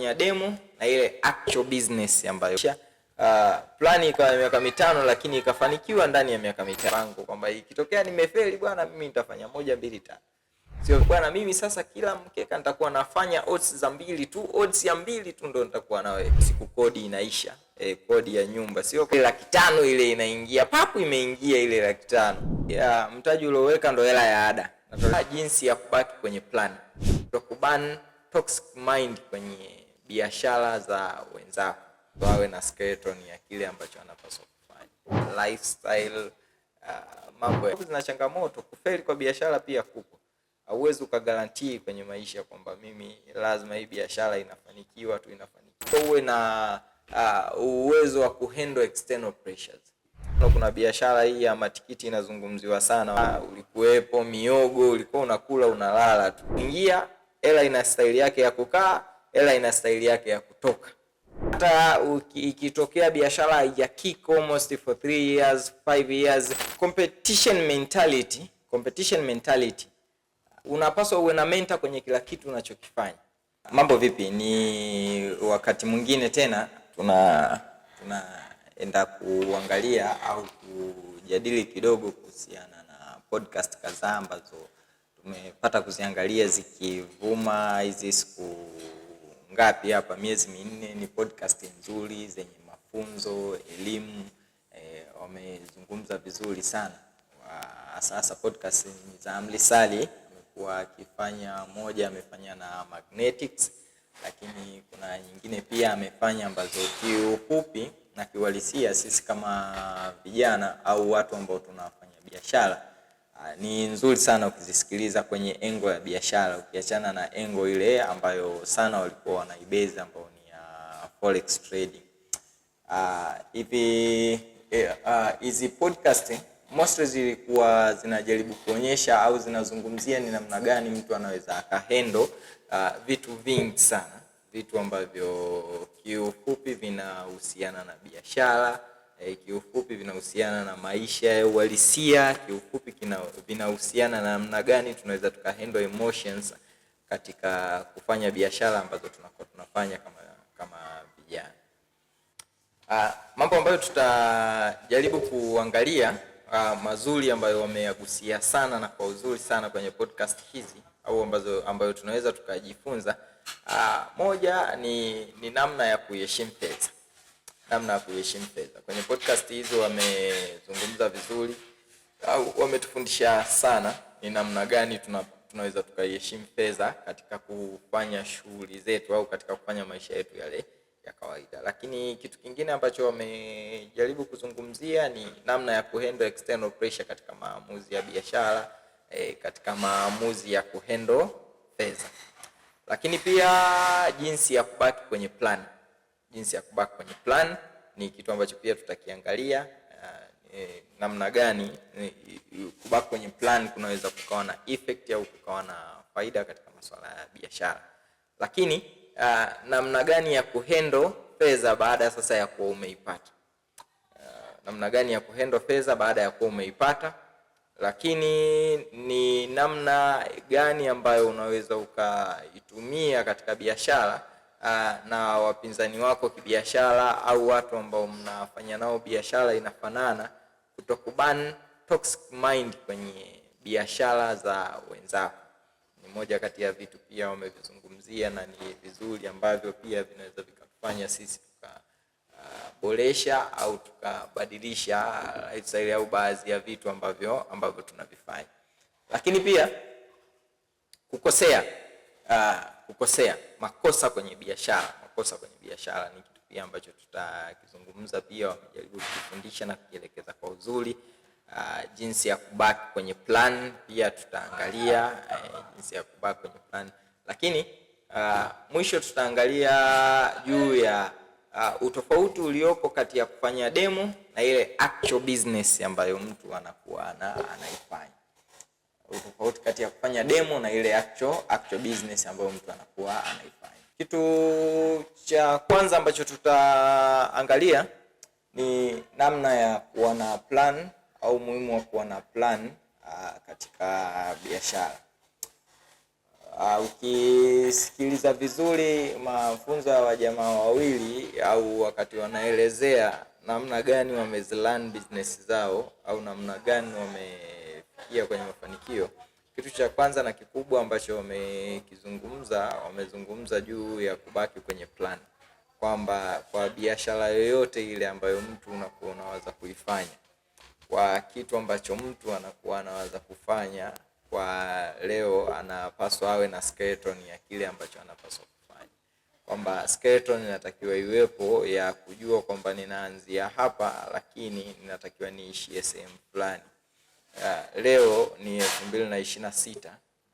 kufanya demo na ile actual business ambayo plani kwa miaka 5 lakini ikafanikiwa ndani ya miaka 5, kwamba ikitokea nimefeli bwana, mimi nitafanya 1 2 3. Sio bwana, mimi sasa kila mkeka nitakuwa nafanya odds za 2 tu, odds ya 2 tu ndo nitakuwa nawe. Siku kodi inaisha, kodi ya nyumba sio 500,000 ile inaingia, papu imeingia ile 500,000. Ya mtaji ulioweka ndo hela ya ada. Nataka jinsi ya kubaki kwenye plan. Kuban toxic mind kwenye biashara za wenzako. Wawe na skeleton ya kile ambacho anapaswa kufanya. Lifestyle, mambo zina changamoto. Kufeli kwa biashara pia kupo. Hauwezi ukagarantii kwenye maisha kwamba mimi lazima hii biashara inafanikiwa tu inafanikiwa. Uwe na uwezo wa kuhandle external pressures. Kuna biashara hii ya matikiti inazungumziwa sana. Ulikuwepo miogo, ulikuwa unakula unalala tu. Ingia, hela ina style yake ya kukaa, hela ina style yake ya kutoka. Hata ikitokea biashara ya kick almost for 3 years, 5 years, competition mentality. Unapaswa uwe na mentor kwenye kila kitu unachokifanya. Mambo vipi? Ni wakati mwingine tena tunaenda kuangalia au kujadili kidogo kuhusiana na podcast kadhaa ambazo tumepata kuziangalia zikivuma hizi siku ngapi hapa, miezi 4. Ni podcast nzuri zenye mafunzo, elimu, wamezungumza vizuri sana. Sasa podcast za Amri Sali amekuwa akifanya, moja amefanya na Magnetics, lakini kuna nyingine pia amefanya ambazo kiufupi na kiuhalisia sisi kama vijana au watu ambao tunafanya biashara ni nzuri sana ukizisikiliza kwenye engo ya biashara, ukiachana na engo ile ambayo sana walikuwa wanaibeza ambao ni forex trading. Hizi podcast mostly zilikuwa zinajaribu kuonyesha au zinazungumzia ni namna gani mtu anaweza akahandle vitu vingi sana, vitu ambavyo kiufupi vinahusiana na biashara, kiufupi vinahusiana na maisha ya uhalisia, kiufupi vinahusiana na namna gani tunaweza tukahandle emotions katika kufanya biashara ambazo tunakuwa tunafanya kama vijana. Mambo ambayo tutajaribu kuangalia mazuri ambayo wameyagusia sana na kwa uzuri sana kwenye podcast hizi au ambayo tunaweza tukajifunza. Moja ni namna ya kuheshimu pesa. Namna ya kuheshimu pesa. Kwenye podcast hizo wamezungumza vizuri au wametufundisha sana ni namna gani tunaweza tukaheshimu pesa katika kufanya shughuli zetu au katika kufanya maisha yetu yale ya kawaida. Lakini kitu kingine ambacho wamejaribu kuzungumzia ni namna ya kuhandle external pressure katika maamuzi ya biashara, katika maamuzi ya kuhandle pesa. Lakini pia jinsi ya kubaki kwenye plan. Jinsi ya kubaki kwenye plan ni kitu ambacho pia tutakiangalia. Namna gani kubaki kwenye plan kunaweza kukawa na effect au kukawa na faida katika masuala ya biashara. Lakini namna gani ya kuhandle pesa baada sasa ya kuwa umeipata. Namna gani ya kuhandle pesa baada ya kuwa umeipata. Lakini ni namna gani ambayo unaweza ukaitumia katika biashara na wapinzani wako kibiashara au watu ambao mnafanya nao biashara inafanana, kutokuban toxic mind kwenye biashara za wenzako. Ni moja kati ya vitu pia wamevizungumzia na ni vizuri ambavyo pia vinaweza vikatufanya sisi tukaboresha au tukabadilisha lifestyle au baadhi ya vitu ambavyo tunavifanya. Lakini pia kukosea, makosa kwenye biashara. Makosa kwenye biashara ni kitu pia ambacho tutakizungumza pia, wamejaribu kufundisha na kuelekeza kwa uzuri. Jinsi ya kubaki kwenye plan pia tutaangalia jinsi ya kubaki kwenye plan. Lakini mwisho tutaangalia juu ya utofauti uliopo kati ya kufanya demo na ile actual business ambayo mtu anakuwa anaifanya. Utofauti kati ya kufanya demo na ile actual business ambayo mtu anakuwa anaifanya. Kitu cha kwanza ambacho tutaangalia ni namna ya kuwa na plan au muhimu wa kuwa na plan katika biashara. Ukisikiliza vizuri mafunzo ya wajamaa wawili au wakati wanaelezea namna gani wamezilan business zao au namna gani wamefikia kwenye mafanikio, kitu cha kwanza na kikubwa ambacho wamezungumza juu ya kubaki kwenye plan, kwamba kwa biashara yoyote ile ambayo mtu unakuwa unawaza kuifanya, kwa kitu ambacho mtu anakuwa anawaza kufanya kwa leo, anapaswa awe na skeleton ya kile ambacho anapaswa kufanya, kwamba skeleton inatakiwa iwepo ya kujua kwamba ninaanzia hapa lakini ninatakiwa niishie sehemu fulani. Leo ni 2026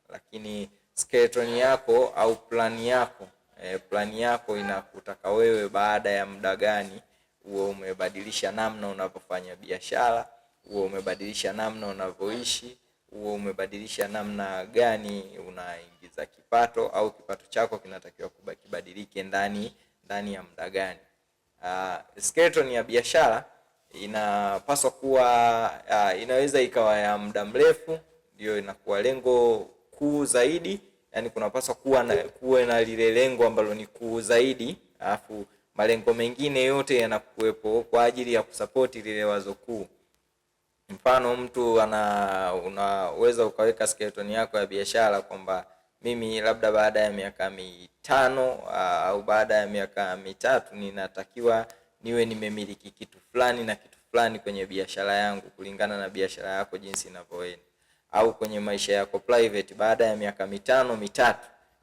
lakini skeleton yako au plani yako inakutaka wewe baada ya muda gani uwe umebadilisha namna unavyofanya biashara, uwe umebadilisha namna unavyoishi, uwe umebadilisha namna gani unaingiza kipato, au kipato chako kinatakiwa kibadilike ndani ya muda gani. Skeleton ya biashara inapaswa kuwa inaweza ikawa ya muda mrefu, ndio inakuwa lengo kuu zaidi, yani kunapaswa kuwe na lile lengo ambalo ni kuu zaidi, alafu malengo mengine yote yanakuwepo kwa ajili ya kusapoti lile wazo kuu. Mfano mtu unaweza ukaweka skeleton yako ya biashara kwamba mimi labda baada ya miaka 5 au baada ya miaka 3 ninatakiwa niwe nimemiliki kitu fulani na kitu fulani kwenye biashara yangu, kulingana na biashara yako jinsi inavyoenda. Au kwenye maisha yako private, baada ya miaka 5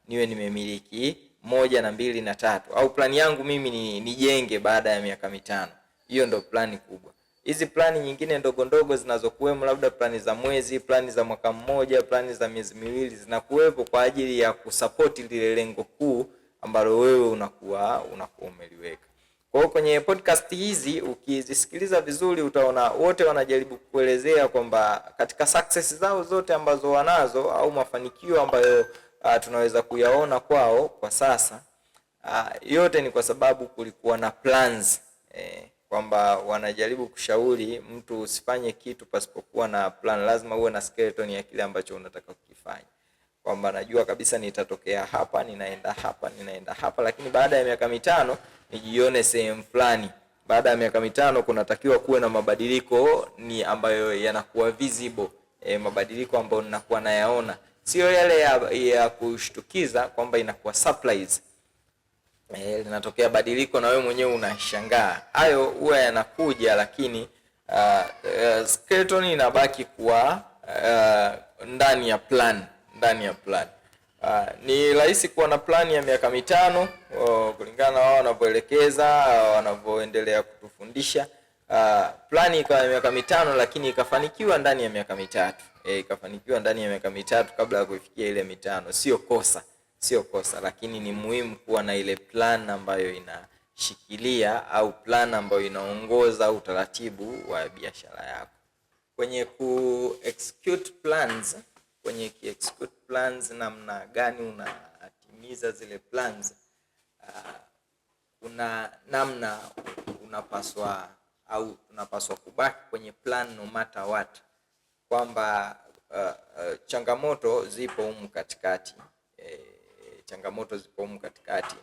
niwe nimemiliki 1 na 2 na 3, au plani yangu mimi nijenge baada ya miaka 5. Hiyo ndo plani kubwa. Hizi plani nyingine ndogo ndogo zinazokuwemo, labda plani za mwezi, plani za mwaka mmoja, plani za miezi miwili, zinakuwepo kwa ajili ya kusapoti lile lengo kuu ambalo wewe unakuwa umeliweka. Kwa hiyo kwenye podcast hizi ukizisikiliza vizuri, utaona wote wanajaribu kuelezea kwamba katika success zao zote ambazo wanazo au mafanikio ambayo tunaweza kuyaona kwao kwa sasa, yote ni kwa sababu kulikuwa na plans, kwamba wanajaribu kushauri mtu usifanye kitu pasipokuwa na plan. Lazima uwe na skeleton ya kile ambacho unataka kukifanya, kwamba najua kabisa nitatokea hapa, ninaenda hapa, lakini baada ya miaka 5 nijione sehemu fulani. Baada ya miaka 5 kunatakiwa kuwe na mabadiliko ni ambayo yanakuwa visible, mabadiliko ambayo ninakuwa nayaona, sio yale ya kushtukiza kwamba inakuwa surprise. Linatokea badiliko na wewe mwenyewe unashangaa. Hayo huwa yanakuja, lakini skeleton inabaki kuwa ndani ya plan. Ni rahisi kuwa na plan ya miaka 5 kulingana na wao wanavyoelekeza, wanavyoendelea kutufundisha. Plani ikawa ya miaka 5 lakini ikafanikiwa ndani ya miaka 3. Ikafanikiwa ndani ya miaka 3 kabla ya kufikia ile 5. Sio kosa, lakini ni muhimu kuwa na ile plan ambayo inashikilia au plan ambayo inaongoza utaratibu wa biashara yako. Kwenye execute plans, namna gani unatimiza zile plans, kuna namna unapaswa kubaki kwenye plan no matter what, kwamba changamoto zipo humu katikati.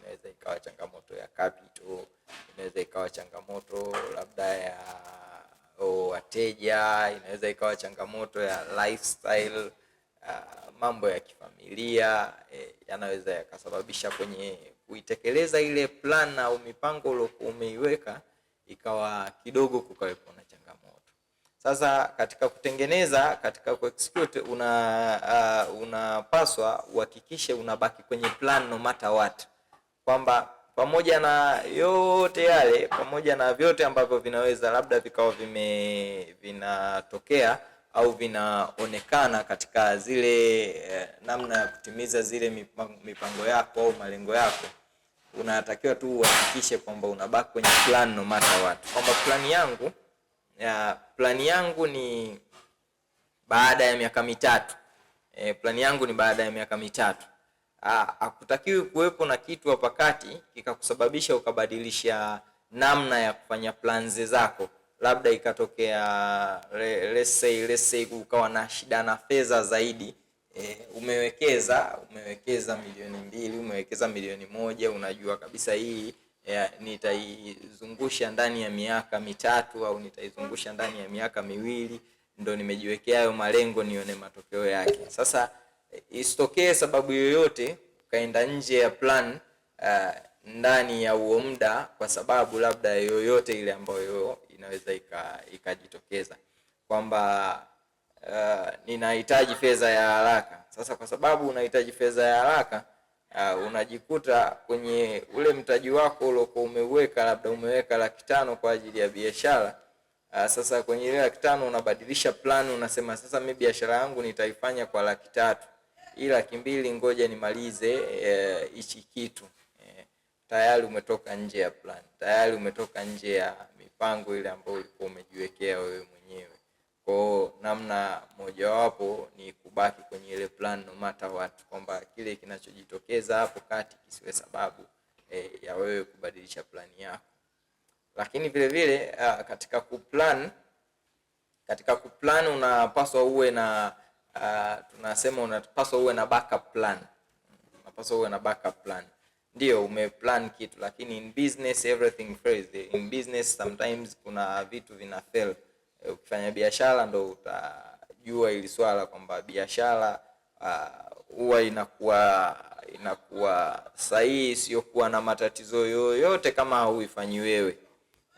Inaweza ikawa changamoto ya capital, inaweza ikawa changamoto labda ya wateja, inaweza ikawa changamoto ya lifestyle, mambo ya kifamilia, yanaweza yakasababisha kwenye kuitekeleza ile plan au mipango uliokuwa umeiweka ikawa kidogo kukawepo na changamoto. Sasa katika kutengeneza, katika kuexecute, unapaswa uhakikishe unabaki kwenye plan no matter what, kwamba pamoja na yote yale, pamoja na vyote ambavyo vinaweza labda vikawa vinatokea au vinaonekana katika zile namna ya kutimiza zile mipango yako au malengo yako, unatakiwa tu uhakikishe kwamba unabaki kwenye plan no matter what, kwamba plani yangu ni baada ya miaka 3. Plani yangu ni baada ya miaka 3. Hakutakiwi kuwepo na kitu hapa kati kikakusababisha ukabadilisha namna ya kufanya plans zako. Labda ikatokea let's say ukawa na shida na fedha zaidi, umewekeza milioni 2, umewekeza milioni 1, unajua kabisa hii nitaizungusha ndani ya miaka 3 au nitaizungusha ndani ya miaka 2, ndo nimejiwekea hayo malengo nione matokeo yake. Sasa isitokee sababu yoyote ukaenda nje ya plan ndani ya huo muda, kwa sababu labda yoyote ile ambayo inaweza ikajitokeza kwamba ninahitaji fedha ya haraka. Sasa kwa sababu unahitaji fedha ya haraka, unajikuta kwenye ule mtaji wako uliokuwa umeweka, labda umeweka 500,000 kwa ajili ya biashara. Sasa kwenye ile 500,000 unabadilisha plan, unasema sasa mimi biashara yangu nitaifanya kwa 300,000, hii 200,000 ngoja nimalize hichi kitu. Tayari umetoka nje ya plan, tayari umetoka nje ya mipango ile ambayo ulikuwa umejiwekea wewe mwenyewe. Kwa namna mojawapo ni kubaki kwenye ile plan no matter what, kwamba kile kinachojitokeza hapo kati kisiwe sababu ya wewe kubadilisha plan yako. Lakini vile vile katika kuplan unapaswa uwe na tunasema unapaswa uwe na backup plan. Unapaswa uwe na backup plan. Ndio umeplan kitu, lakini in business everything fails. In business sometimes kuna vitu vina fail. Ukifanya biashara ndo utajua ili swala kwamba biashara huwa inakuwa sahihi, sio kuwa na matatizo yoyote kama hauifanyi wewe.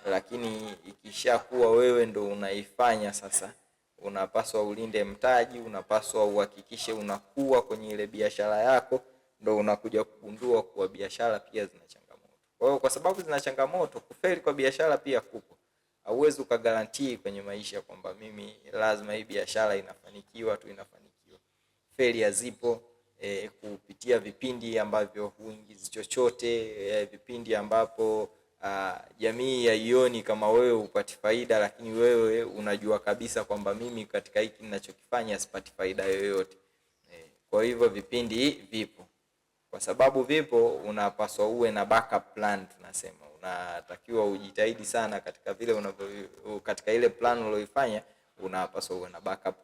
Lakini ikishakuwa wewe ndo unaifanya, sasa unapaswa ulinde mtaji, unapaswa uhakikishe unakuwa kwenye ile biashara yako, ndo unakuja kugundua kuwa biashara pia zina changamoto. Kwa hiyo kwa sababu zina changamoto, kufeli kwa biashara pia kupo. Hauwezi ukagarantii kwenye maisha kwamba mimi lazima hii biashara inafanikiwa tu inafanikiwa. Failure zipo, kupitia vipindi ambavyo huingizi chochote, vipindi ambapo jamii haioni kama wewe upati faida, lakini wewe unajua kabisa kwamba mimi katika hiki ninachokifanya sipati faida yoyote. Kwa hivyo vipindi vipo. Kwa sababu vipo, unapaswa uwe na backup plan. Tunasema unatakiwa ujitahidi sana katika vile katika ile plan uliyoifanya, unapaswa uwe na backup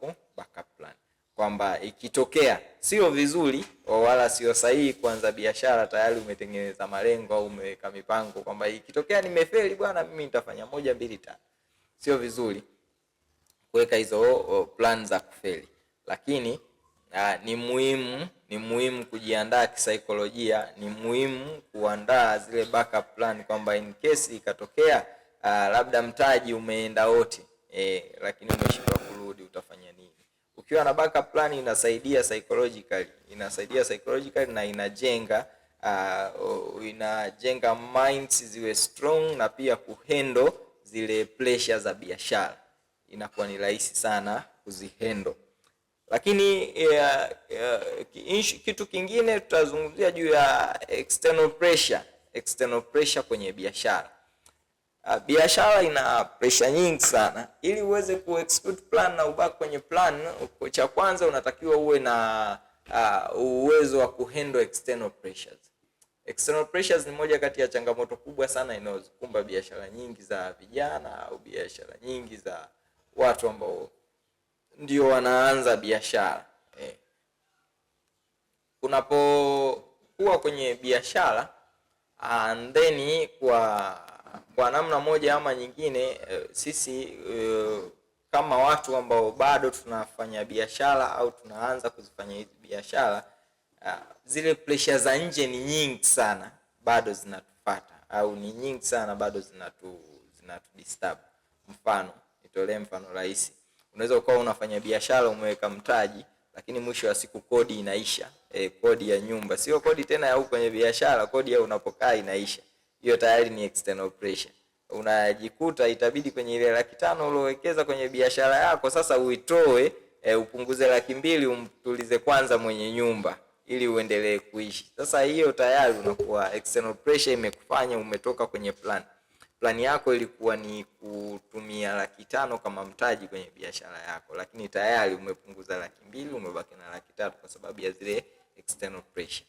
plan, kwamba ikitokea sio vizuri wala sio sahihi kuanza biashara tayari umetengeneza malengo au umeweka mipango kwamba ikitokea nimefeli bwana mimi nitafanya 1 2 3. Sio vizuri kuweka hizo plan za kufeli, lakini ni muhimu kujiandaa kisaikolojia. Ni muhimu kuandaa zile backup plan kwamba in case ikatokea labda mtaji umeenda wote, lakini umeshindwa kurudi, utafanya nini? Ukiwa na backup plan inasaidia psychologically na inajenga minds ziwe strong, na pia kuhandle zile pressure za biashara inakuwa ni rahisi sana kuzihandle. Lakini kitu kingine tutazungumzia juu ya external pressure kwenye biashara. Biashara ina pressure nyingi sana. Ili uweze ku-execute plan na ubaki kwenye plan, cha kwanza unatakiwa uwe na uwezo wa kuhandle external pressures. External pressures ni moja kati ya changamoto kubwa sana inayozikumba biashara nyingi za vijana au biashara nyingi za watu ambao ndio wanaanza biashara. Unapokuwa kwenye biashara then kwa namna moja ama nyingine, sisi kama watu ambao bado tunafanya biashara au tunaanza kuzifanya hizi biashara, zile pressure za nje ni nyingi sana bado zinatupata, au ni nyingi sana bado zinatu disturb. Nitolee mfano rahisi. Unaweza ukawa unafanya biashara, umeweka mtaji, lakini mwisho wa siku kodi inaisha. Kodi ya nyumba, sio kodi tena ya huko kwenye biashara, kodi ya unapokaa inaisha. Hiyo tayari ni external pressure. Unajikuta itabidi kwenye ile 500,000 uliowekeza kwenye biashara yako sasa uitoe, upunguze 200,000 umtulize kwanza mwenye nyumba ili uendelee kuishi. Sasa hiyo tayari unakuwa external pressure imekufanya umetoka kwenye plan. Plan yako ilikuwa ni kutumia 500,000 kama mtaji kwenye biashara yako, lakini tayari umepunguza 200,000, umebaki na 300,000 kwa sababu ya zile external pressure.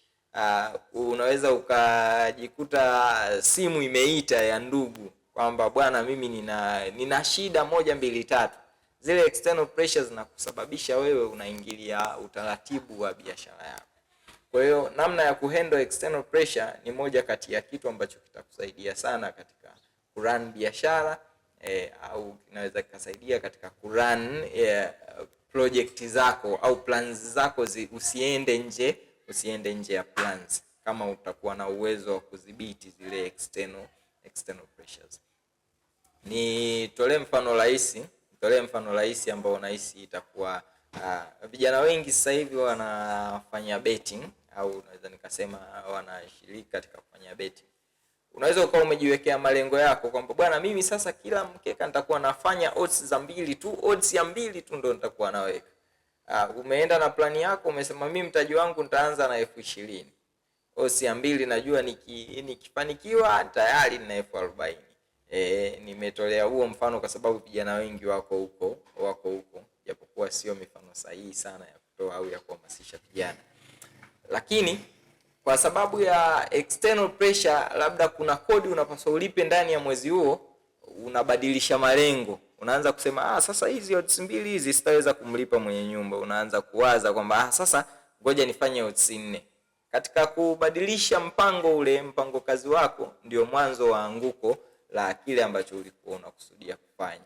Unaweza ukajikuta simu imeita ya ndugu kwamba bwana mimi nina shida 1 2 3. zile external pressures na kusababisha wewe unaingilia utaratibu wa biashara yako. Kwa hiyo namna ya kuhandle external pressure ni moja kati ya kitu ambacho kitakusaidia sana katika kurun biashara au inaweza kusaidia katika kurun project zako au plans zako usiende nje ya plans, kama utakuwa na uwezo wa kudhibiti zile external pressures. Nitolee mfano rahisi ambao unahisi itakuwa vijana wengi sasa hivi wanafanya betting, au naweza nikasema wanashiriki katika kufanya betting. Unaweza ukawa umejiwekea malengo yako kwamba bwana, mimi sasa kila mkeka nitakuwa nafanya odds za 2 tu, odds ya 2 tu ndo nitakuwa naweka. Umeenda na plani yako, umesema mimi mtaji wangu nitaanza na 20,000. Odds ya 2 najua nikifanikiwa tayari nina 40,000. Nimetolea huo mfano kwa sababu vijana wengi wako huko, japokuwa sio mifano sahihi sana ya kutoa au ya kuhamasisha vijana. Lakini kwa sababu ya external pressure, labda kuna kodi unapaswa ulipe ndani ya mwezi huo, unabadilisha malengo. Unaanza kusema sasa hizi odds 2 hizi sitaweza kumlipa mwenye nyumba. Unaanza kuwaza kwamba sasa ngoja nifanye odds 4. Katika kubadilisha mpango kazi wako, ndio mwanzo wa anguko la kile ambacho ulikuwa unakusudia kufanya.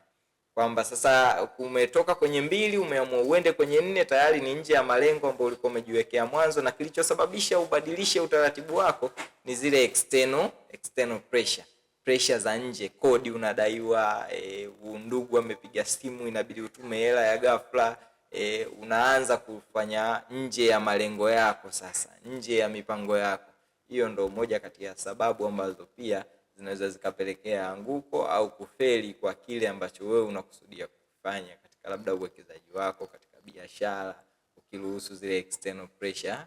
Kwamba sasa umetoka kwenye 2 umeamua uende kwenye 4, tayari ni nje ya malengo ambayo ulikuwa umejiwekea mwanzo, na kilichosababisha ubadilishe utaratibu wako ni zile external pressure za nje. Kodi unadaiwa, ndugu amepiga simu inabidi utume hela ya ghafla, unaanza kufanya nje ya malengo yako, sasa nje ya mipango yako. Hiyo ndo moja kati ya sababu ambazo pia zinaweza zikapelekea anguko au kufeli kwa kile ambacho wewe unakusudia kufanya katika labda uwekezaji wako, katika biashara, ukiruhusu zile external pressure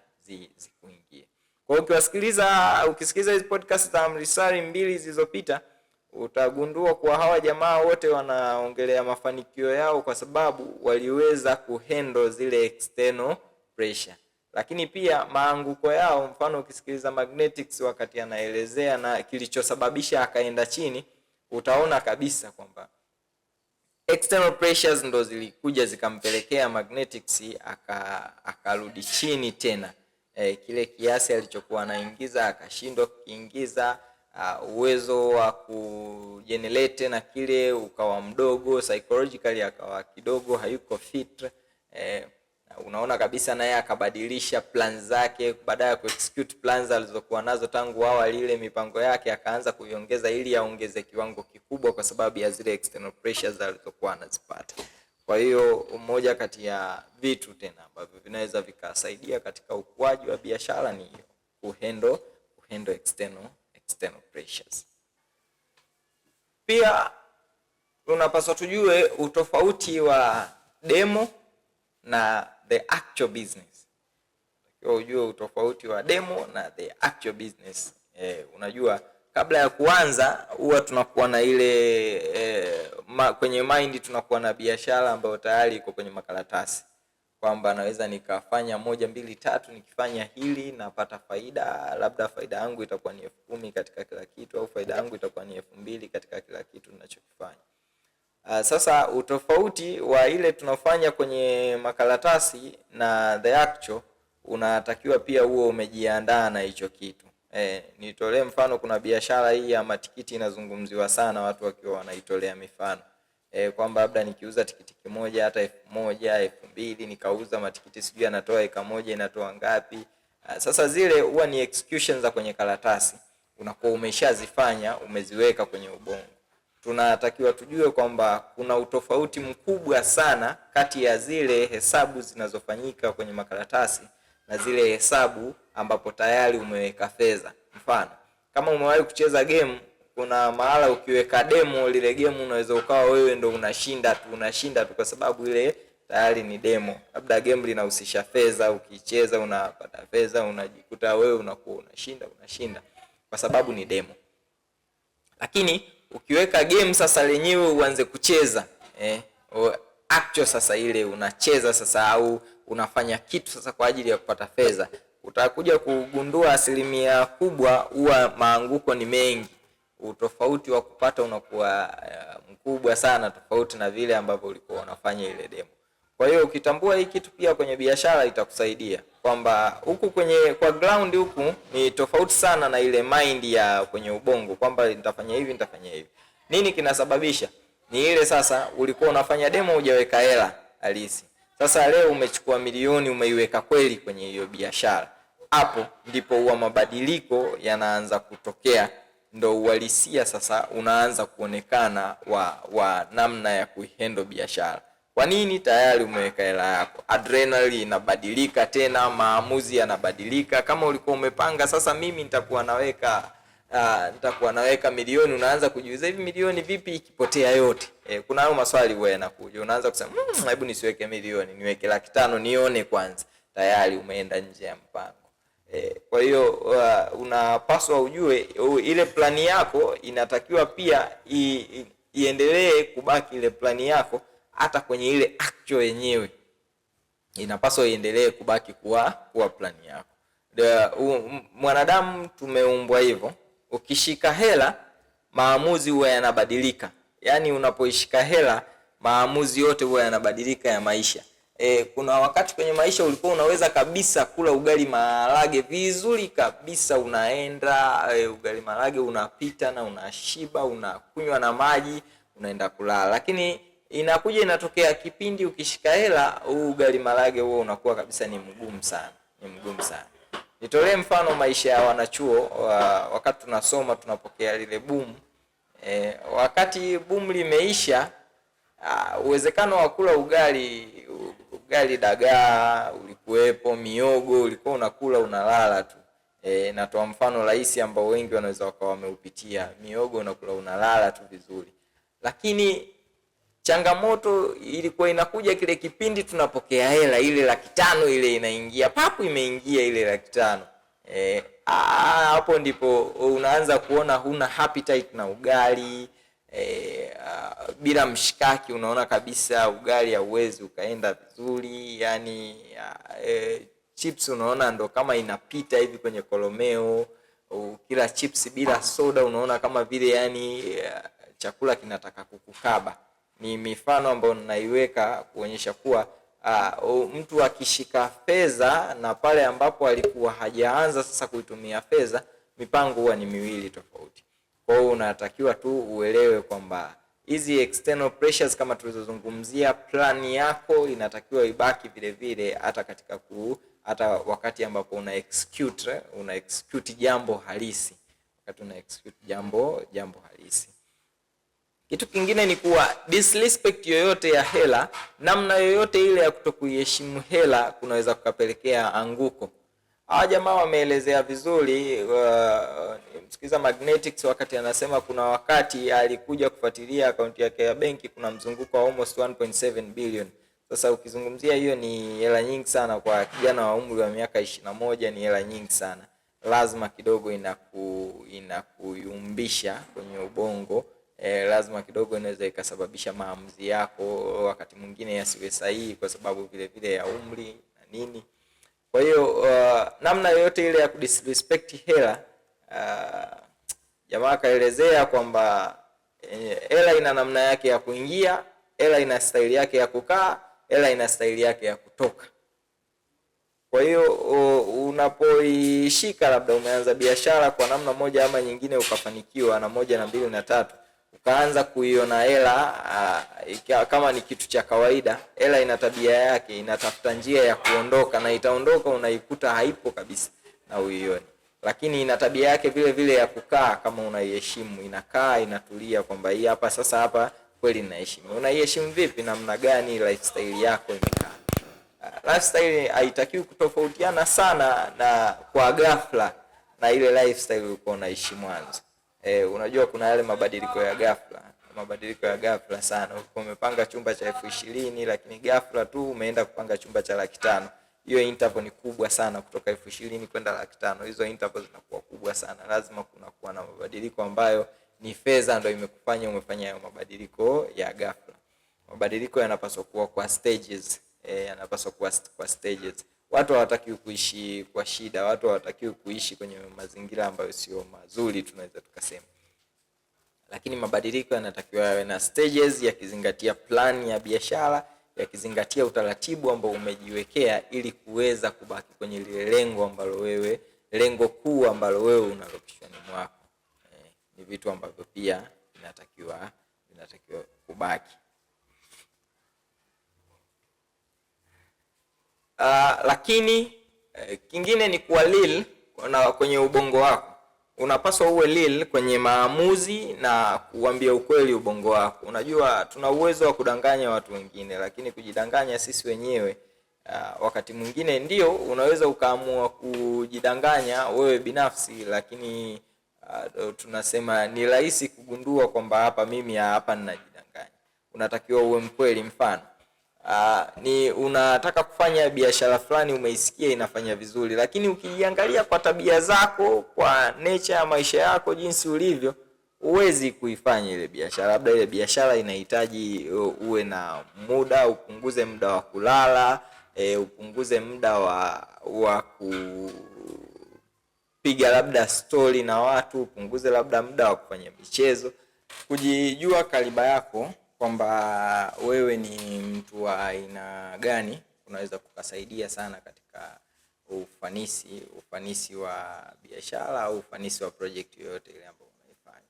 zikuingie. Kwa hiyo ukisikiliza hizi podcast za Mrisari 2 zilizopita, utagundua kuwa hawa jamaa wote wanaongelea mafanikio yao kwa sababu waliweza kuhandle zile external pressure. Lakini pia maanguko yao, mfano ukisikiliza Magnetics wakati anaelezea na kilichosababisha akaenda chini, utaona kabisa kwamba external pressures ndo zilikuja zikampelekea Magnetics akarudi chini tena. Kile kiasi alichokuwa anaingiza akashindwa kukiingiza, uwezo wa kugenerate na kile ukawa mdogo, psychologically akawa kidogo hayuko fit. Unaona kabisa naye akabadilisha plans zake, baada ya kuexecute plans alizokuwa nazo tangu awali, ile mipango yake akaanza kuiongeza ili aongeze kiwango kikubwa kwa sababu ya zile external pressures alizokuwa anazipata. Kwa hiyo moja kati ya vitu tena ambavyo vinaweza vikasaidia katika ukuaji wa biashara ni kuhandle external pressures. Pia tunapaswa tujue utofauti wa demo na the actual business. Ujue utofauti wa demo na the actual business. Unajua kabla ya kuanza huwa tunakuwa na ile kwenye mind tunakuwa na biashara ambayo tayari iko kwenye makaratasi, kwamba naweza nikafanya 1 2 3, nikifanya hili napata faida, labda faida yangu itakuwa ni 10,000 katika kila kitu, au faida yangu itakuwa ni 2,000 katika kila kitu ninachokifanya. Sasa utofauti wa ile tunafanya kwenye makaratasi na the actual, unatakiwa pia huo umejiandaa na hicho kitu. Nitolee mfano, kuna biashara hii ya matikiti inazungumziwa sana, watu wakiwa wanaitolea mifano. Kwamba labda nikiuza tikiti kimoja hata 1,000, 2,000, nikauza matikiti sijui anatoa eka moja inatoa ngapi. Sasa zile huwa ni execution za kwenye karatasi, unakuwa umeshazifanya, umeziweka kwenye ubongo. Tunatakiwa tujue kwamba kuna utofauti mkubwa sana kati ya zile hesabu zinazofanyika kwenye makaratasi na zile hesabu ambapo tayari umeweka fedha. Mfano, kama umewahi kucheza game, kuna mahala ukiweka demo, lile game unaweza ukawa wewe ndo unashinda tu kwa sababu ile tayari ni demo. Labda game linahusisha fedha, ukicheza unapata fedha, unajikuta wewe unakuwa unashinda kwa sababu ni demo. Lakini ukiweka game sasa lenyewe uanze kucheza, actual sasa ile unacheza sasa, au unafanya kitu sasa kwa ajili ya kupata fedha, utakuja kugundua 1% kubwa huwa maanguko ni mengi. utofauti wa kupata unakuwa mkubwa sana, tofauti na vile ambavyo ulikuwa unafanya ile demo. Kwa hiyo ukitambua hii kitu pia kwenye biashara itakusaidia kwamba huku kwa ground huku ni tofauti sana na ile mind ya kwenye ubongo kwamba nitafanya hivi nitafanya hivi. Nini kinasababisha? Ni ile sasa ulikuwa unafanya demo hujaweka hela halisi. Sasa leo umechukua milioni umeiweka kweli kwenye hiyo biashara. Hapo ndipo huwa mabadiliko yanaanza kutokea, ndo uhalisia sasa unaanza kuonekana wa namna ya kuhandle biashara. Kwa nini? Tayari umeweka hela yako. Adrenaline inabadilika tena, maamuzi yanabadilika. Kama ulikuwa umepanga sasa mimi nitakuwa naweka milioni, unaanza kujiuliza hivi milioni vipi ikipotea yote? Kuna hayo maswali wewe yanakuja. Unaanza kusema hebu nisiweke milioni, niweke 500,000 nione kwanza. Tayari umeenda nje ya mpango. Kwa hiyo unapaswa ujue ile plani yako inatakiwa pia iendelee kubaki ile plani yako hata kwenye ile actual yenyewe. Inapaswa iendelee kubaki kuwa plani yako. Mwanadamu tumeumbwa hivyo. Ukishika hela maamuzi huwa yanabadilika. Yaani unapoishika hela maamuzi yote huwa yanabadilika ya maisha. Kuna wakati kwenye maisha ulikuwa unaweza kabisa kula ugali maharage vizuri kabisa, unaenda ugali maharage unapita na unashiba, unakunywa na maji, unaenda kulala. Lakini inakuja inatokea kipindi ukishika hela ugali maharage huo unakuwa kabisa ni mgumu sana. Nitolee mfano maisha ya wanachuo wakati tunasoma tunapokea lile boom. Wakati boom limeisha, uwezekano wa kula ugali dagaa ulikuwepo, miogo ulikuwa unakula unalala tu. Natoa mfano rahisi ambao wengi wanaweza wakawa wameupitia. Miogo unakula unalala tu vizuri. Lakini changamoto ilikuwa inakuja kile kipindi tunapokea hela ile 500,000 ile inaingia, papu imeingia ile 500,000. Hapo ndipo unaanza kuona huna appetite na ugali. Bila mshikaki unaona kabisa ugali hauwezi ukaenda vizuri. Yani chips unaona ndo kama inapita hivi kwenye kolomeo. Kila chips bila soda unaona kama vile yani chakula kinataka kukukaba. Ni mifano ambayo ninaiweka kuonyesha kuwa mtu akishika fedha na pale ambapo alikuwa hajaanza sasa kuitumia fedha, mipango huwa ni miwili tofauti. Kwa hiyo unatakiwa tu uelewe kwamba hizi external pressures kama tulizozungumzia, plan yako inatakiwa ibaki vile vile hata wakati ambapo una execute jambo halisi. Wakati una execute jambo halisi. Kitu kingine ni kuwa disrespect yoyote ya hela, namna yoyote ile ya kutokuiheshimu hela kunaweza kukapelekea anguko. Hawa jamaa wameelezea vizuri. Msikiza Magnetics wakati anasema kuna wakati alikuja kufuatilia akaunti yake ya benki, kuna mzunguko wa almost 1.7 billion. Sasa ukizungumzia hiyo ni hela nyingi sana kwa kijana wa umri wa miaka 21, ni hela nyingi sana. Lazima kidogo inakuyumbisha kwenye ubongo. Lazima kidogo inaweza ikasababisha maamuzi yako wakati mwingine yasiwe sahihi kwa sababu vile vile ya umri na nini. Kwa hiyo namna yoyote ile ya kudisrespect hela, jamaa kaelezea kwamba hela ina namna yake ya kuingia, hela ina staili yake ya kukaa, hela ina staili yake ya kutoka. Kwa hiyo unapoishika, labda umeanza biashara kwa namna moja ama nyingine ukafanikiwa na 1 na 2 na 3, ukaanza kuiona hela kama ni kitu cha kawaida. Hela ina tabia yake, inatafuta njia ya kuondoka na itaondoka, unaikuta haipo kabisa na uione. Lakini ina tabia yake vile vile ya kukaa kama unaiheshimu, inakaa inatulia kwamba hii hapa sasa hapa kweli ninaheshimu. Unaiheshimu vipi? Namna gani lifestyle yako imekaa? Lifestyle haitakiwi kutofautiana sana na kwa ghafla na ile lifestyle ulikuwa unaishi mwanzo. Unajua kuna yale mabadiliko ya ghafla sana. Ulikuwa umepanga chumba cha 20,000 lakini ghafla tu umeenda kupanga chumba cha 500,000. Hiyo interval ni kubwa sana, kutoka 20,000 kwenda 500,000. Hizo intervals zinakuwa kubwa sana. Lazima kunakuwa na mabadiliko ambayo ni fedha ndio imekufanya umefanya hayo mabadiliko ya ghafla. Mabadiliko yanapaswa kuwa kwa stages. Kwa stages. Watu hawatakiwi kuishi kwa shida, watu hawatakiwi kuishi kwenye mazingira ambayo sio mazuri, tunaweza tukasema. lakini mabadiliko yanatakiwa yawe na stages, yakizingatia plan ya biashara, yakizingatia utaratibu ambao umejiwekea ili kuweza kubaki kwenye lile lengo kuu ambalo wewe unalo kichwani mwako. Ni vitu ambavyo pia vinatakiwa kubaki. Lakini kingine ni kuwa real na kwenye ubongo wako. Unapaswa uwe real kwenye maamuzi na kuambia ukweli ubongo wako. Unajua tuna uwezo wa kudanganya watu wengine, lakini kujidanganya sisi wenyewe wakati mwingine ndio unaweza ukaamua kujidanganya wewe binafsi, lakini tunasema ni rahisi kugundua kwamba hapa ninajidanganya. Unatakiwa uwe mkweli. Mfano ni unataka kufanya biashara fulani, umeisikia inafanya vizuri, lakini ukiangalia kwa tabia zako, kwa nature ya maisha yako, jinsi ulivyo, huwezi kuifanya ile biashara. Labda ile biashara inahitaji uwe na muda, upunguze muda wa kulala, upunguze muda wa kupiga labda story na watu, upunguze labda muda wa kufanya michezo. Kujijua kaliba yako kwamba wewe ni mtu wa aina gani unaweza kukasaidia sana katika ufanisi wa biashara au ufanisi wa project yoyote ile ambayo unaifanya.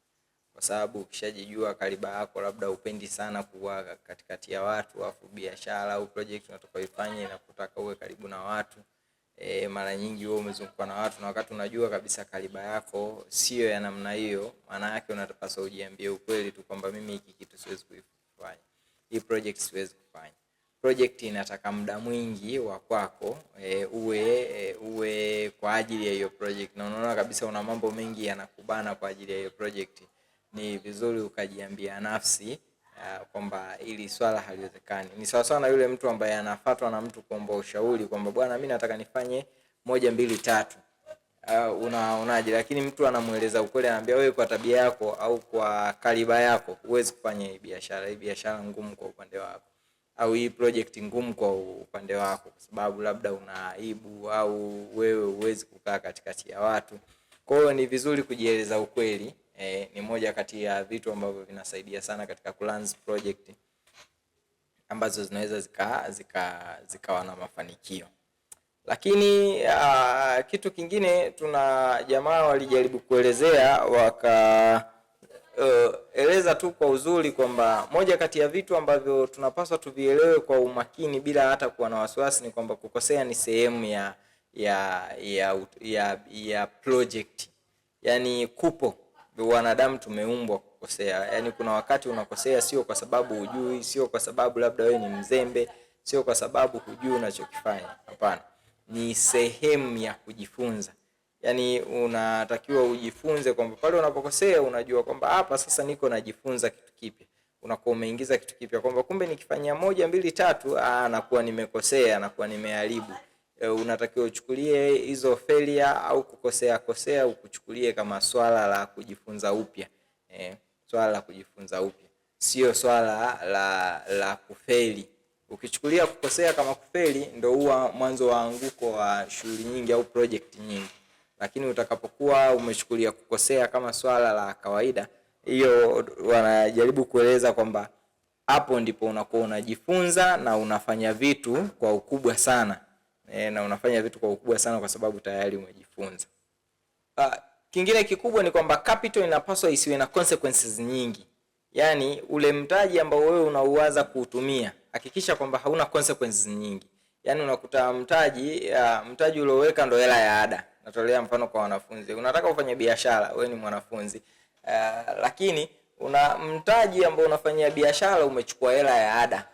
Kwa sababu ukishajijua kaliba yako, labda upendi sana kuwa katikati ya watu, afu biashara au project unatakayoifanya inakutaka uwe karibu na watu. Mara nyingi wewe umezunguka na watu, na wakati unajua kabisa kaliba yako sio ya namna hiyo, maana yake unatapaswa ujiambie ukweli tu kwamba mimi hiki kitu siwezi kufanya. Hii project siwezi kufanya. Project inataka muda mwingi wa kwako, uwe kwa ajili ya hiyo project, na unaona kabisa una mambo mengi yanakubana kwa ajili ya hiyo project. Ni vizuri ukajiambia nafsi kwamba ili swala haliwezekani. Ni sawa sawa na yule mtu ambaye anafuatwa na mtu kuomba ushauri kwamba bwana, mimi nataka nifanye 1 2 3. Unaonaje? Lakini mtu anamueleza ukweli, anambia wewe kwa tabia yako au kwa kaliba yako huwezi kufanya hii biashara. Hii biashara ngumu kwa upande wako, au hii project ngumu kwa upande wako, kwa sababu labda una aibu au wewe huwezi kukaa katikati ya watu. Kwa hiyo ni vizuri kujieleza ukweli. Ni moja kati ya vitu ambavyo vinasaidia sana katika kulanz project ambazo zinaweza zikawa na mafanikio. Lakini kitu kingine, tuna jamaa walijaribu kuelezea eleza tu kwa uzuri kwamba moja kati ya vitu ambavyo tunapaswa tuvielewe kwa umakini bila hata kuwa na wasiwasi ni kwamba kukosea ni sehemu ya project. Yani wanadamu tumeumbwa kukosea. Yani kuna wakati unakosea sio kwa sababu hujui, sio kwa sababu labda wewe ni mzembe, sio kwa sababu hujui unachokifanya. Hapana. Ni sehemu ya kujifunza. Yani unatakiwa ujifunze kwamba pale unapokosea unajua kwamba hapa sasa niko najifunza kitu kipya. Unakuwa umeingiza kitu kipya kwamba kumbe nikifanyia 1 2 3 nakuwa nimekosea, nakuwa nimeharibu. Unatakiwa uchukulie hizo failure au kukosea ukuchukulie kama swala la kujifunza upya. Swala la kujifunza upya, sio swala la kufeli. Ukichukulia kukosea kama kufeli, ndio huwa mwanzo wa anguko wa shughuli nyingi au project nyingi. Lakini utakapokuwa umechukulia kukosea kama swala la kawaida, hiyo wanajaribu kueleza kwamba hapo ndipo unakuwa unajifunza na unafanya vitu kwa ukubwa sana. Na unafanya vitu kwa ukubwa sana kwa sababu tayari umejifunza. Kingine kikubwa ni kwamba capital inapaswa isiwe na consequences nyingi. Yani ule mtaji ambao wewe unauwaza kuutumia, hakikisha kwamba hauna consequences nyingi. Yani unakuta mtaji ulioweka ndo hela ya ada. Natolea mfano kwa wanafunzi. Unataka ufanye biashara, wewe ni mwanafunzi. Lakini una mtaji ambao unafanyia biashara umechukua hela ya ada.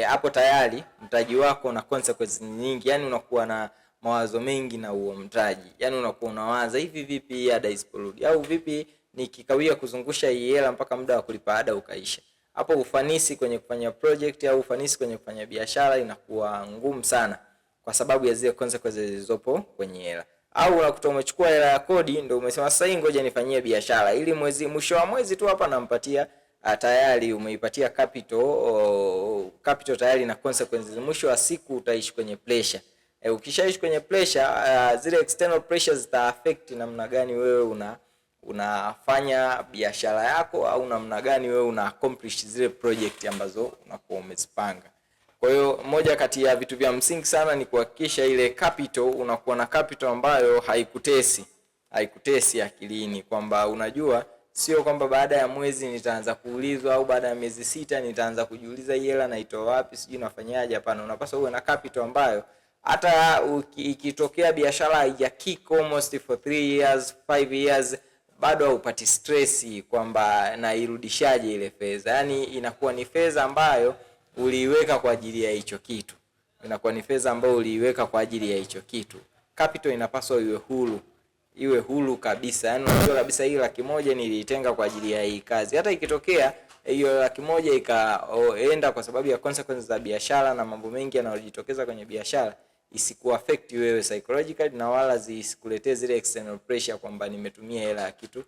Hapo tayari mtaji wako na consequences nyingi. Yani unakuwa na mawazo mengi na huo mtaji. Yani unakuwa unawaza hivi vipi ada isiporudi, au vipi nikikawia kuzungusha hii hela mpaka muda wa kulipa ada ukaisha. Hapo ufanisi kwenye kufanya project au ufanisi kwenye kufanya biashara inakuwa ngumu sana kwa sababu ya zile consequences zilizopo kwenye hela. Au unakuta umechukua hela ya kodi ndio umesema sasa hii ngoja nifanyie biashara ili mwisho wa mwezi tu hapa nampatia tayari umeipatia capital tayari na consequences. Mwisho wa siku utaishi kwenye pressure. Ukishaishi kwenye pressure, zile external pressures zita affect namna gani wewe unafanya biashara yako au namna gani wewe una accomplish zile project ambazo unakuwa umezipanga. Kwa hiyo moja kati ya vitu vya msingi sana ni kuhakikisha ile capital, unakuwa na capital ambayo haikutesi akilini, kwamba unajua sio kwamba baada ya mwezi nitaanza kuulizwa au baada ya miezi 6 nitaanza kujiuliza hii hela naitoa wapi, sijui nafanyaje. Hapana, unapaswa uwe na capital ambayo hata ikitokea biashara haija kick almost for 3 years 5 years bado haupati stress kwamba nairudishaje ile fedha. Yani inakuwa ni fedha ambayo uliiweka kwa ajili ya hicho kitu. Capital inapaswa iwe huru kabisa. Yani unajua kabisa hii 100,000 niliitenga kwa ajili ya hii kazi. Hata ikitokea hiyo 100,000 ikaenda kwa sababu ya consequences za biashara na mambo mengi yanayojitokeza kwenye biashara, isikuaffect wewe psychologically na wala zisikuletee zile external pressure kwamba nimetumia hela ya kitu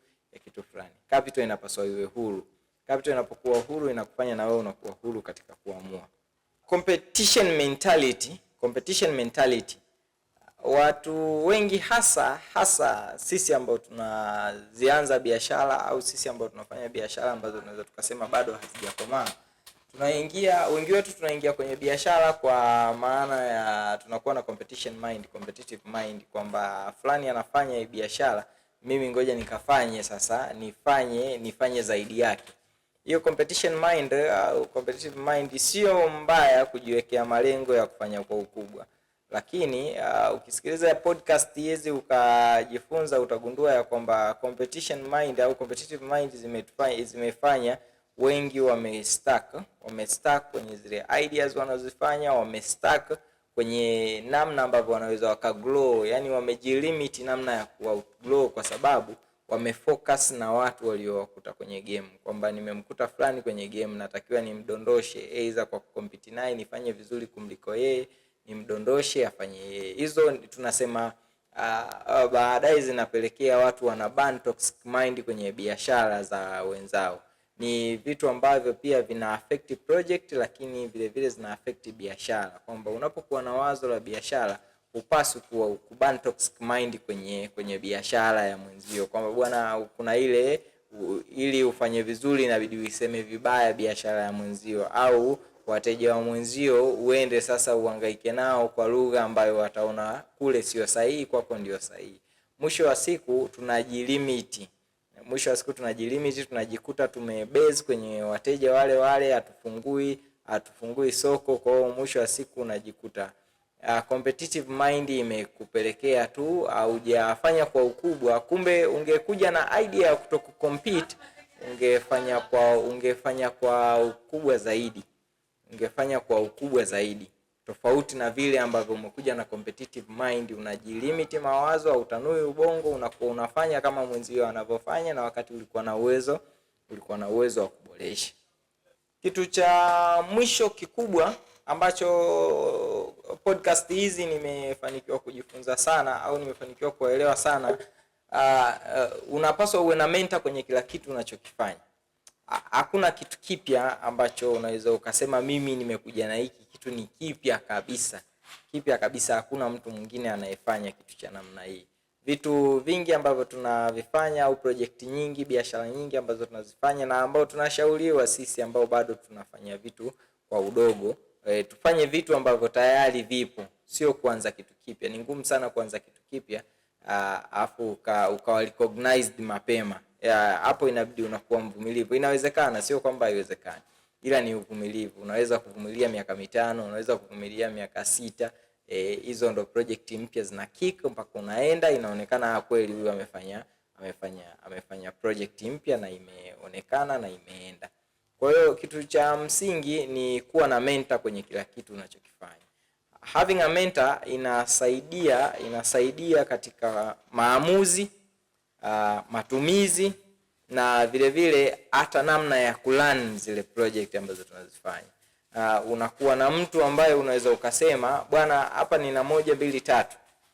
fulani. Capital inapaswa iwe huru. Capital inapokuwa huru inakufanya na wewe unakuwa huru katika kuamua. Competition mentality. Watu wengi hasa sisi ambao tunazianza biashara au sisi ambao tunafanya biashara ambazo tunaweza tukasema bado hazijakomaa, wengi wetu tunaingia kwenye biashara kwa maana ya tunakuwa na competitive mind kwamba fulani anafanya hii biashara, mimi ngoja nikafanye sasa, nifanye zaidi yake. Hiyo competitive mind sio mbaya kujiwekea malengo ya kufanya kwa ukubwa. Lakini ukisikiliza podcast hizi ukajifunza, utagundua ya kwamba competitive mind zimefanya wengi wamestuck kwenye zile ideas wanazofanya, wamestuck kwenye namna ambavyo wanaweza wakagrow. Yani wamejilimit namna ya kugrow kwa sababu wamefocus na watu waliowakuta kwenye game, kwamba nimemkuta fulani kwenye game, natakiwa nimdondoshe either kwa compete naye nifanye vizuri kumliko yeye, nimdondoshe afanye yeye. Hizo tunasema baadaye zinapelekea watu wana ban toxic mind kwenye biashara za wenzao. Ni vitu ambavyo pia vina affect project, lakini vile vile zina affect biashara, kwamba unapokuwa na wazo la biashara upaswi kuban toxic mind kwenye biashara ya mwenzio, kwamba bwana kuna ili ufanye vizuri inabidi uiseme vibaya biashara ya mwenzio, au wateja wa mwenzio uende sasa uhangaike nao kwa lugha ambayo wataona kule sio sahihi, kwako ndio sahihi. Mwisho wa siku tunajilimit, tunajikuta tumebase kwenye wateja wale, hatufungui soko. Kwa hiyo mwisho wa siku unajikuta competitive mind imekupelekea tu haujafanya kwa ukubwa. Kumbe ungekuja na idea ya kutokucompete, ungefanya kwa ukubwa zaidi, tofauti na vile ambavyo umekuja na competitive mind. Unajilimit mawazo, utanui ubongo, unakuwa unafanya kama mwenzio anavyofanya, na wakati ulikuwa na uwezo wa kuboresha. Kitu cha mwisho kikubwa ambacho podcast hizi nimefanikiwa kujifunza sana au nimefanikiwa kuelewa sana, unapaswa uwe na mentor kwenye kila kitu unachokifanya. Hakuna kitu kipya ambacho unaweza ukasema mimi nimekuja na hiki kitu ni kipya kabisa. Hakuna mtu mwingine anayefanya kitu cha namna hii. Vitu vingi ambavyo tunavifanya au project nyingi, biashara nyingi ambazo tunazifanya na ambao tunashauriwa sisi ambao bado tunafanya vitu kwa udogo, tufanye vitu ambavyo tayari vipo, sio kuanza kitu kipya. Ni ngumu sana kuanza kitu kipya afu ukawa recognized mapema. Hapo inabidi unakuwa mvumilivu. Inawezekana, sio kwamba haiwezekani, ila ni uvumilivu. Unaweza kuvumilia miaka 5, unaweza kuvumilia miaka 6. Hizo ndo project mpya zina kick mpaka unaenda inaonekana kweli huyu amefanya project mpya na imeonekana na imeenda. Kwa hiyo kitu cha msingi ni kuwa na mentor kwenye kila kitu unachokifanya. Having a mentor inasaidia katika maamuzi, matumizi na vile vile hata namna ya kulan zile project ambazo tunazifanya. Unakuwa na mtu ambaye unaweza ukasema bwana, hapa nina 1 2 3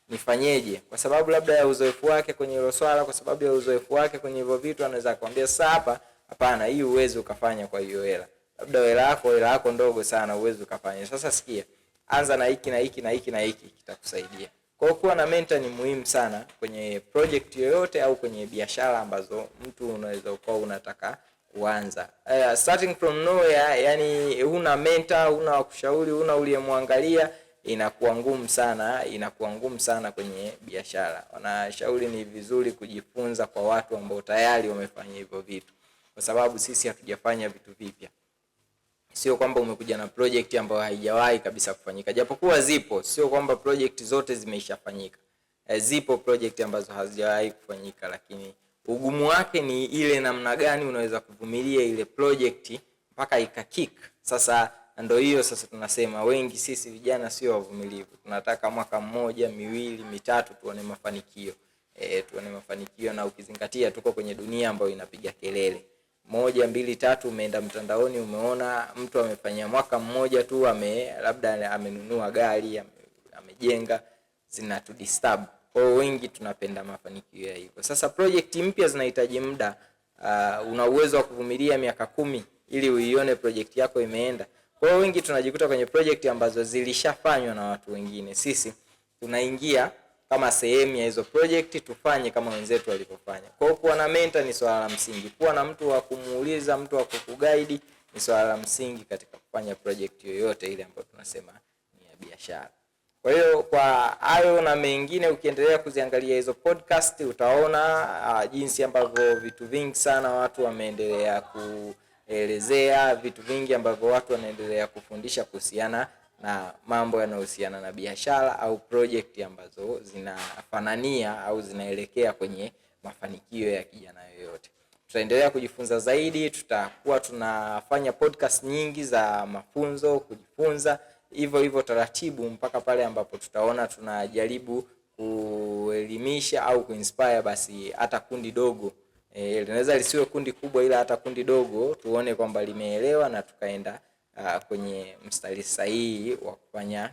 nifanyeje, kwa sababu labda ya uzoefu wake kwenye hilo swala, kwa sababu ya uzoefu wake kwenye hivyo vitu, anaweza kuambia sasa hapana, hii uwezo ukafanya kwa hiyo hela, labda hela yako ndogo sana uwezo ukafanya. Sasa sikia, anza na hiki na hiki na hiki na hiki, kitakusaidia. Kwa kuwa na mentor ni muhimu sana kwenye project yoyote au kwenye biashara ambazo mtu unaweza ukawa unataka kuanza. Starting from nowhere, yani huna mentor, huna wakushauri, huna uliyemwangalia, inakuwa ngumu sana kwenye biashara. Wanashauri ni vizuri kujifunza kwa watu ambao tayari wamefanya hivyo vitu, kwa sababu sisi hatujafanya vitu vipya. Sio kwamba umekuja na project ambayo haijawahi kabisa kufanyika. Japokuwa zipo, sio kwamba project zote zimeishafanyika. Zipo project ambazo hazijawahi kufanyika, lakini ugumu wake ni ile namna gani unaweza kuvumilia ile project mpaka ikakick. Sasa ndio hiyo sasa tunasema wengi sisi vijana sio wavumilivu. Tunataka mwaka mmoja, miwili, mitatu tuone mafanikio. Tuone mafanikio, na ukizingatia tuko kwenye dunia ambayo inapiga kelele. 1, 2, 3 umeenda mtandaoni umeona mtu amefanya mwaka mmoja tu labda amenunua gari, amejenga, zina to disturb. Kwa wengi tunapenda mafanikio ya hivyo. Sasa project mpya zinahitaji muda. Una uwezo wa kuvumilia miaka 10 ili uione project yako imeenda. Kwa wengi tunajikuta kwenye project ambazo zilishafanywa na watu wengine. Sisi tunaingia kama sehemu ya hizo project, tufanye kama wenzetu walivyofanya. Kwa hiyo kuwa na mentor ni swala la msingi. Kuwa na mtu wa kumuuliza, mtu wa kukuguide ni swala la msingi katika kufanya project yoyote ile ambayo tunasema ni ya biashara. Kwa hiyo kwa hayo na mengine, ukiendelea kuziangalia hizo podcast utaona jinsi ambavyo vitu vingi sana watu wameendelea kuelezea, vitu vingi ambavyo watu wanaendelea kufundisha kuhusiana na mambo yanayohusiana na biashara au project ambazo zinafanania au zinaelekea kwenye mafanikio ya kijana yoyote. Tutaendelea kujifunza zaidi, tutakuwa tunafanya podcast nyingi za mafunzo, kujifunza hivyo taratibu mpaka pale ambapo tutaona tunajaribu kuelimisha au kuinspire basi hata kundi dogo. Linaweza lisiwe kundi kubwa, ila hata kundi dogo tuone kwamba limeelewa na tukaenda kwenye mstari sahihi wa kufanya